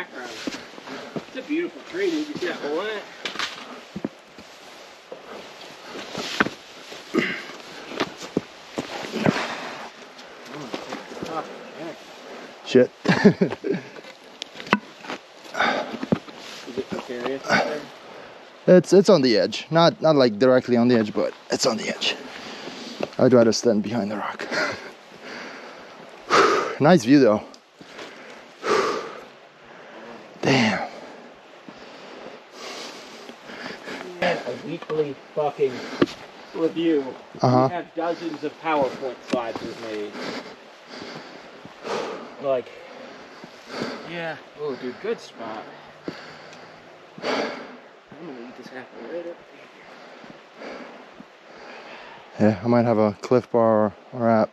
background. It's a beautiful tree, dude. You see that hole in it? Shit. Is it precarious out there? It's on the edge. Not like directly on the edge, but it's on the edge. I'd rather stand behind the rock. Nice view though. Damn. A weekly fucking review. Uh-huh. We have dozens of PowerPoint slides we've made. Like, yeah. Oh, dude, good spot. I'm gonna eat this apple right up. Yeah, I might have a Cliff Bar or app.